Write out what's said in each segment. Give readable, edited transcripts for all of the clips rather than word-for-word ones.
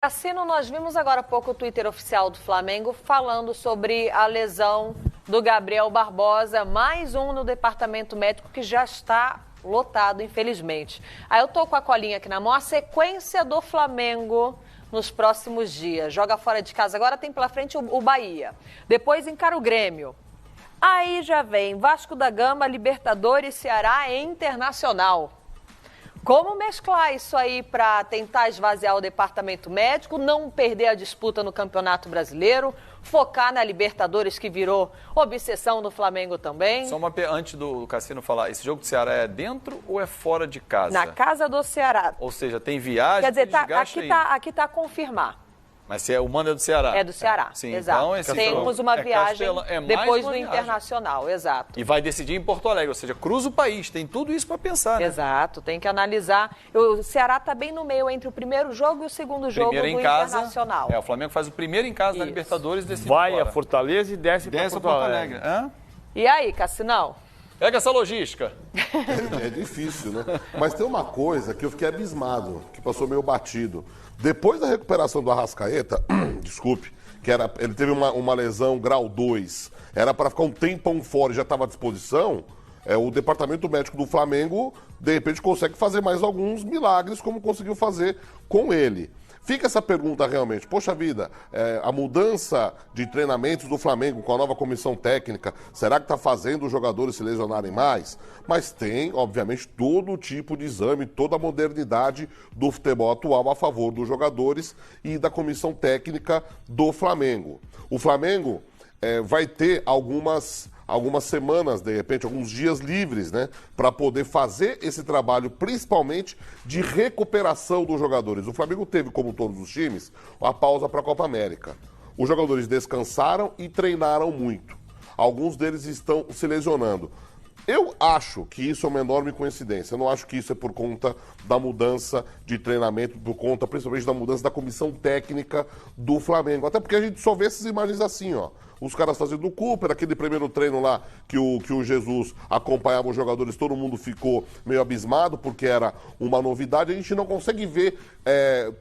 Cassino, nós vimos agora há pouco o Twitter oficial do Flamengo falando sobre a lesão do Gabriel Barbosa, mais um no departamento médico que já está lotado, infelizmente. Aí eu tô com a colinha aqui na mão, a sequência do Flamengo nos próximos dias. Joga fora de casa, agora tem pela frente o Bahia. Depois encara o Grêmio. Aí já vem Vasco da Gama, Libertadores, Ceará e Internacional. Como mesclar isso aí para tentar esvaziar o departamento médico, não perder a disputa no Campeonato Brasileiro, focar na Libertadores, que virou obsessão do Flamengo também? Só uma antes do Cassino falar, esse jogo do Ceará é dentro ou é fora de casa? Na casa do Ceará. Ou seja, tem viagem, quer dizer, tem aqui tá a confirmar. Mas o mando é do Ceará. É do Ceará, sim, exato. Então, temos uma viagem depois do viagem. Internacional, exato. E vai decidir em Porto Alegre, ou seja, cruza o país, tem tudo isso para pensar, né? Exato, tem que analisar. O Ceará está bem no meio entre o primeiro jogo e o segundo jogo do Internacional. O Flamengo faz o primeiro em casa na Libertadores, decide vai fora. A Fortaleza e desce para Porto Alegre. E aí, Cassinão? Pega essa logística. É difícil, né? Mas tem uma coisa que eu fiquei abismado, que passou meio batido. Depois da recuperação do Arrascaeta, desculpe, ele teve uma lesão grau 2, era para ficar um tempão fora e já estava à disposição, o departamento médico do Flamengo, de repente, consegue fazer mais alguns milagres, como conseguiu fazer com ele. Fica essa pergunta realmente, poxa vida, a mudança de treinamentos do Flamengo com a nova comissão técnica, será que está fazendo os jogadores se lesionarem mais? Mas tem, obviamente, todo tipo de exame, toda a modernidade do futebol atual a favor dos jogadores e da comissão técnica do Flamengo. O Flamengo vai ter algumas semanas, de repente, alguns dias livres, né? Para poder fazer esse trabalho, principalmente de recuperação dos jogadores. O Flamengo teve, como todos os times, a pausa para a Copa América. Os jogadores descansaram e treinaram muito. Alguns deles estão se lesionando. Eu acho que isso é uma enorme coincidência. Eu não acho que isso é por conta da mudança de treinamento, por conta principalmente da mudança da comissão técnica do Flamengo. Até porque a gente só vê essas imagens assim, ó. Os caras fazendo o Cooper, aquele primeiro treino lá que o Jesus acompanhava os jogadores, todo mundo ficou meio abismado porque era uma novidade. A gente não consegue ver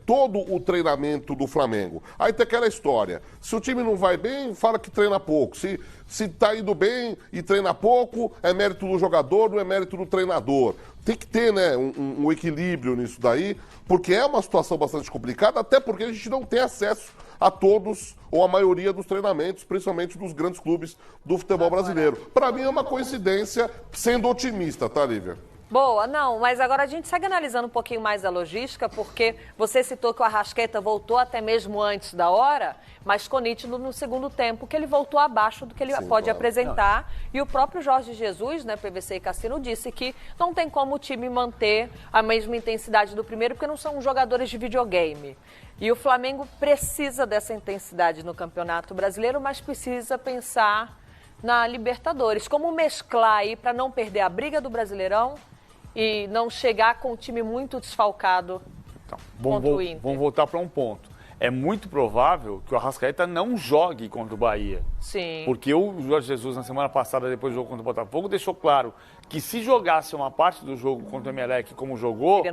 todo o treinamento do Flamengo. Aí tem aquela história, se o time não vai bem, fala que treina pouco. Se tá indo bem e treina pouco, é mérito do jogador, não é mérito do treinador. Tem que ter, né, um equilíbrio nisso daí, porque é uma situação bastante complicada, até porque a gente não tem acesso a todos ou a maioria dos treinamentos, principalmente dos grandes clubes do futebol brasileiro. Para mim é uma coincidência, sendo otimista, tá, Lívia? Boa, não, mas agora a gente segue analisando um pouquinho mais a logística, porque você citou que o Arrascaeta voltou até mesmo antes da hora, mas ficou nítido no segundo tempo que ele voltou abaixo do que ele pode apresentar. E o próprio Jorge Jesus, né, PVC e Cassino, disse que não tem como o time manter a mesma intensidade do primeiro, porque não são jogadores de videogame. E o Flamengo precisa dessa intensidade no Campeonato Brasileiro, mas precisa pensar na Libertadores. Como mesclar aí para não perder a briga do Brasileirão e não chegar com um time muito desfalcado contra o Inter? Vamos voltar para um ponto. É muito provável que o Arrascaeta não jogue contra o Bahia. Sim. Porque o Jorge Jesus, na semana passada, depois do jogo contra o Botafogo, deixou claro que se jogasse uma parte do jogo contra o Emelec como jogou,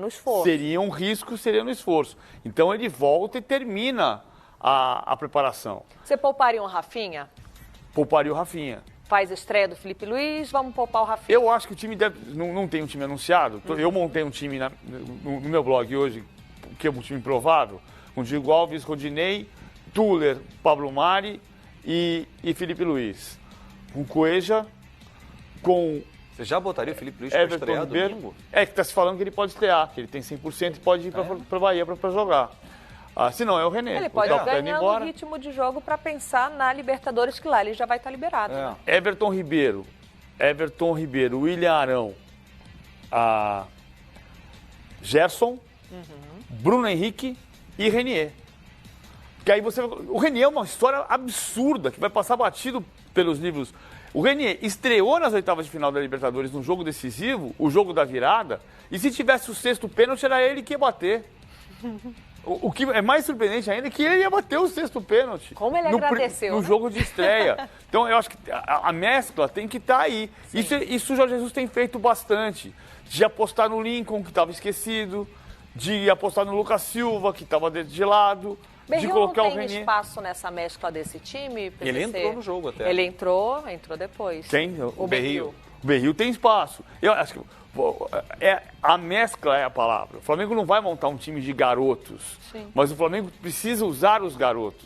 seria um risco, seria no esforço. Então ele volta e termina a preparação. Você pouparia um Rafinha? Pouparia o Rafinha. Faz a estreia do Felipe Luiz, vamos poupar o Rafinha. Eu acho que o time não tem um time anunciado. Eu montei um time no meu blog hoje, que é um time provável, com Diego Alves, Rodinei, Tuller, Pablo Mari e Felipe Luiz. Com Cueja, com... Você já botaria o Felipe Luiz para estrear domingo? Que está se falando que ele pode estrear, que ele tem 100% e pode ir para Bahia para jogar. Se não, é o René. Ele pode ir ganhando o ritmo de jogo para pensar na Libertadores, que lá ele já vai estar liberado. Né? Everton Ribeiro, William Arão, Gerson, Bruno Henrique e Renier. Porque aí o Renier é uma história absurda, que vai passar batido pelos livros. O Renier estreou nas oitavas de final da Libertadores num jogo decisivo, o jogo da virada, e se tivesse o sexto pênalti, era ele que ia bater. O que é mais surpreendente ainda é que ele ia bater o sexto pênalti. Como ele agradeceu, no jogo de estreia. Então, eu acho que a mescla tem que estar aí. Isso o Jorge Jesus tem feito bastante. De apostar no Lincoln, que estava esquecido, de apostar no Lucas Silva, que estava de lado, de Berril colocar não o tem Renier. espaço nessa mescla desse time? PVC? Ele entrou no jogo até. Ele entrou depois. Quem? O Berril. O Berril tem espaço. Eu acho que a mescla é a palavra. O Flamengo não vai montar um time de garotos, Sim. mas o Flamengo precisa usar os garotos.